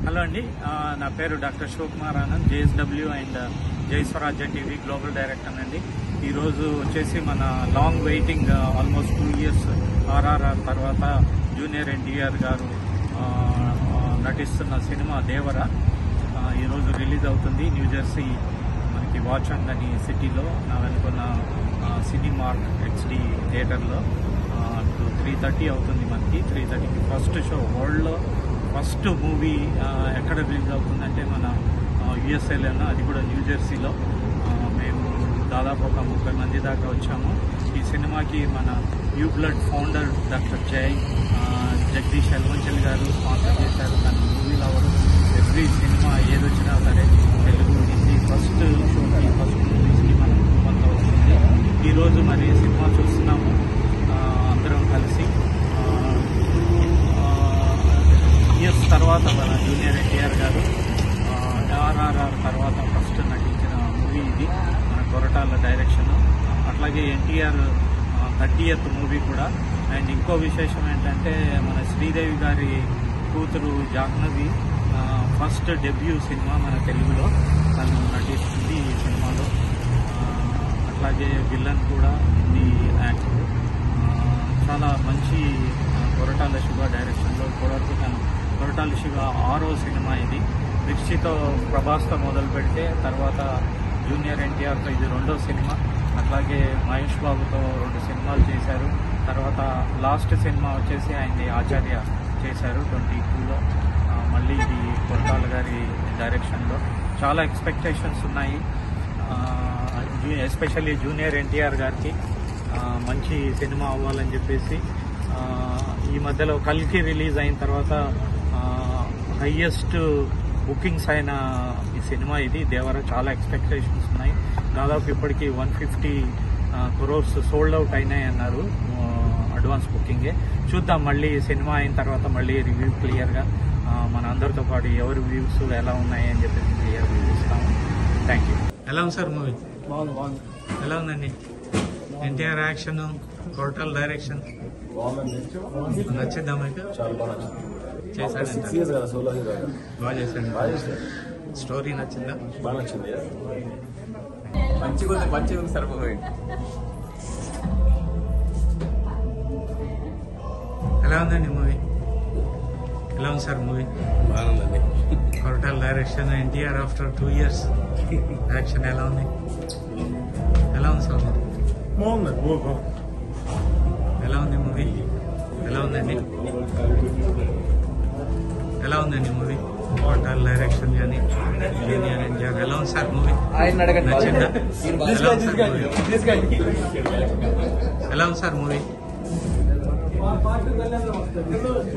Hello అండి, నా పేరు doctor Shivakumar Anand, JSW and Jai Swarajya TV global director అండి. ఈరోజు వచ్చేసి మన long waiting almost 2 years RRR తర్వాత జూనియర్ ఎన్టీఆర్ గారు నటిస్తున్న సినిమా దేవర ఈరోజు రిలీజ్ అవుతుంది. న్యూజెర్సీ మనకి వాచంగ్ అని సిటీలో నా వెనుకున్న సినిమార్క్ HD థియేటర్లో 3:30 అవుతుంది. మనకి 3:30కి ఫస్ట్ షో, వరల్డ్లో ఫస్ట్ మూవీ ఎక్కడ రిలీజ్ అవుతుందంటే మన USAలోనూ, అది కూడా న్యూజెర్సీలో. మేము దాదాపు ఒక 30 మంది దాకా వచ్చాము. ఈ సినిమాకి మన U blood founder doctor Jagadish Elvanchal garu sponsor చేశారు. తన మూవీలో ఎవరు ఎవ్రీ సినిమా ఏదొచ్చినా సరే తెలుగు, హిందీ ఫస్ట్ షోకి, ఫస్ట్ మూవీస్కి మనం కొంత వస్తుంది. ఈరోజు మరి సినిమా చూస్తున్నాము అందరం కలిసి. ఇయర్స్ తర్వాత మన జూనియర్ ఎన్టీఆర్ గారు RRR తర్వాత ఫస్ట్ నటించిన మూవీ ఇది, మన కొరటాల డైరెక్షన్. అట్లాగే ఎన్టీఆర్ 30th మూవీ కూడా. అండ్ ఇంకో విశేషం ఏంటంటే మన శ్రీదేవి గారి కూతురు జాహ్నవి ఫస్ట్ డెబ్యూ సినిమా మన తెలుగులో తను నటిస్తుంది ఈ సినిమాలో. అట్లాగే విలన్ కూడా హిందీ యాక్టర్. చాలా మంచి కొరటాల శివ డైరెక్షన్లో ఇప్పటివరకు తను కొరటాల శివ 6వ సినిమా ఇది. మిర్చితో ప్రభాస్తో మొదలు పెడితే తర్వాత జూనియర్ ఎన్టీఆర్తో ఇది 2వ సినిమా. అట్లాగే మహేష్ బాబుతో 2 సినిమాలు చేశారు. తర్వాత లాస్ట్ సినిమా వచ్చేసి ఆయన్ని ఆచార్య చేశారు 22లో. మళ్ళీ ఇది కొరటాల గారి డైరెక్షన్లో. చాలా ఎక్స్పెక్టేషన్స్ ఉన్నాయి, ఎస్పెషల్లీ జూనియర్ ఎన్టీఆర్ గారికి మంచి సినిమా అవ్వాలని చెప్పేసి. ఈ మధ్యలో కల్కి రిలీజ్ అయిన తర్వాత హైయెస్ట్ బుకింగ్స్ అయిన ఈ సినిమా ఇది దేవర. చాలా ఎక్స్పెక్టేషన్స్ ఉన్నాయి. దాదాపు ఇప్పటికీ 150 crores సోల్డ్ అవుట్ అయినాయి అన్నారు అడ్వాన్స్ బుకింగే. చూద్దాం మళ్ళీ సినిమా అయిన తర్వాత మళ్ళీ రివ్యూ క్లియర్గా మన అందరితో పాటు ఎవరి వ్యూస్ ఎలా ఉన్నాయి అని చెప్పేసి క్లియర్ రివ్యూ ఇస్తాము. Thank you. ఎలా ఉంది సార్ మూవీ? బాగుంది. ఎలా ఉందండి? ఎన్టీఆర్ యాక్షన్, కొరటాల డైరెక్షన్ నచ్చిందా మీకు? చాలా బాగా నచ్చింది. చేశాడు, 6 years కదా సోలో హీరో. బాగా చేశాడు. బాగా చేశాడు. స్టోరీ నచ్చిందా? బాగా నచ్చింది. మంచిగా ఉంది సరిపోయింది. ఎలా ఉందండి మూవీ? ఎలా ఉంది సార్ మూవీ? బాగుందండి. Koratala direction, NTR after 2 years action ఎలా ఉంది? ఎలా ఉంది సార్? బాగుందండి. ఎలా ఉంది మూవీ? ఎలా ఉందండి? ఎలా ఉందండి మూవీ? కొరటాల డైరెక్షన్ కానీ జూనియర్ ఎన్టీఆర్ ఎలా ఉంది సార్ మూవీ? నచ్చిందా? ఎలా ఉంది సార్ మూవీ?